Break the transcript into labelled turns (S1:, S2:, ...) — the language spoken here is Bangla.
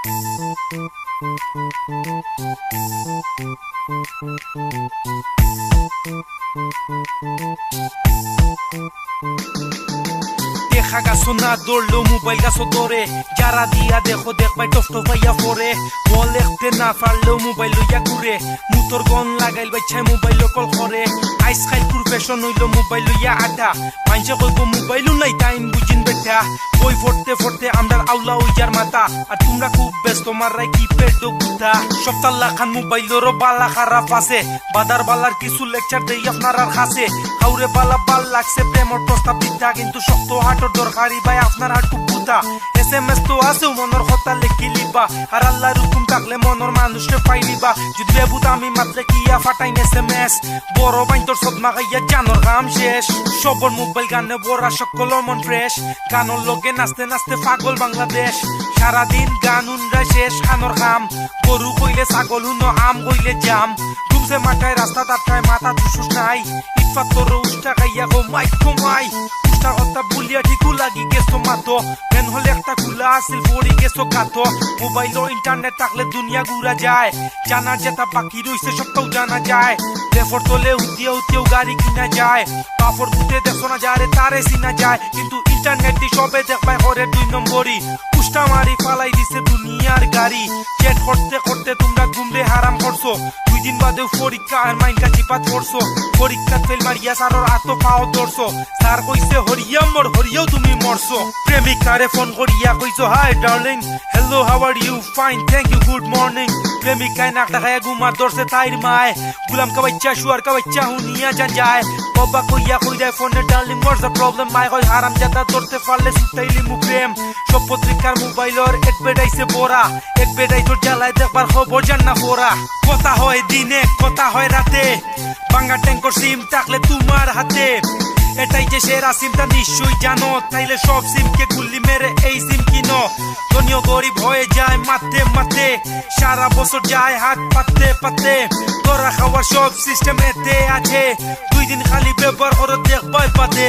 S1: দেখা গাছো না দৌড়লো মোবাইল গাছো দৌড়ে যারা দিয়া দেখো দেখবাই টফটফাইয়া পরে বল লিখতে না পারলেও মোবাইল লইয়া ঘুরে মুতর গন লাগাইল বাচ্চাই মোবাইল কল করে আইস খাই প্রফেশন হইল মোবাইল লইয়া আড্ডা মাইনসে কইব মোবাইলও নাই টাইম বুঝিন বেটা বই পড়তে পড়তে আমরার আউলা হইয়ার মাথা আর তোমরা খুব ব্যস্ত মারাই কি পেট গুতা সপ্তাহ খান মোবাইলেরও বালা খারাপ আছে বাদার বালার কিছু লেকচার দেই আপনার আর খাসে হাউরে বালা বাল লাগছে প্রেমর প্রস্তাব দিতা কিন্তু শক্ত হাটর দরকারি ভাই আপনার হাটু পুতা SMS তো আছে মনের কথা লেখি লিবা আর আল্লাহর হুকুম থাকলে মনের মানুষকে পাইলিবা যদি বেবুত আমি মাত্রে কিয়া ফাটাইন SMS বড় বাইন তোর সদমা গাইয়া জানোর কাম শেষ সবর মোবাইল গানে বড়া সকলের মন ফ্রেশ গানোর লগে নাচতে নাচতে পাগল বাংলাদেশ সারাদিন গান উনরাই শেষ খানোর কাম গরু কইলে ছাগল হুনো আম কইলে জাম ঘুমছে মাথায় রাস্তা তাটায় মাথা চুষুস নাই ইটফাত তোর উষ্টা গাইয়া গো মাইক কমাই উষ্টার কথা বলিয়া ঠিকু লাগি গেছো মাতো মেন হলে একটা খোলা আসিল পড়ি গেছো কাতো মোবাইল ও ইন্টারনেট থাকলে দুনিয়া ঘুরা যায় জানার যেটা বাকি রইছে সবটাও জানা যায় রেফর তোলে উঠিয়েও গাড়ি কিনা যায় পাপড় বুতে দেখো না যারে তারে চিনা যায় কিন্তু ইন্টারনেট দি সবে দেখবাই করে 2 নম্বরই উষ্টা মারি ফালাই দিছে দুনিয়ার গাড়ি চেট করতে করতে তোমরা ঘুমরে হারাম করছো 2 দিন বাদেও পরীক্ষা আর মাইনকা চিপাত পড়ছো পরীক্ষা ফেল মারিয়া সারর আতো পাও ধরছো স্যার কইছে হরিয়া মর হরিয়াও তুমি মরছো প্রেমিকারে ফোন করিয়া কইছো hi darling hello how are you fine thank you good morning প্রেমিকায় নাকটা খায়া ঘুমার ধরছে তাইর মায় গুলাম কা বাচ্চা শুয়ার কা বাচ্চা হুনিয়া যান যায় বাবা কইয়া কই দেয় ফোনে ডার্লিং হোয়াটস দ্য প্রবলেম মাই কই হারাম জাদা ধরতে পারলে সুতাইলি মু প্রেম সব পত্রিকার মোবাইলর এডভার্টাইজে পড়া এডভার্টাইজর জ্বালায় দেখবার খবর জান না পড়া কথা হয় দিনে কথা হয় রাতে বাংলা ট্যাঙ্কর সিম থাকলে তোমার হাতে এটাই যে সেরা সিমটা নিশ্চয়ই জানো তাইলে সব সিমকে গুল্লি মেরে এই সিম কিনো ধনীয় গরিব হয়ে যায় মাতে মাতে সারা বছর যায় হাত পাতে পাতে তোরা খাওয়ার সব সিস্টেম এতে আছে 2 দিন খালি ব্যবহার করে দেখবাই পাতে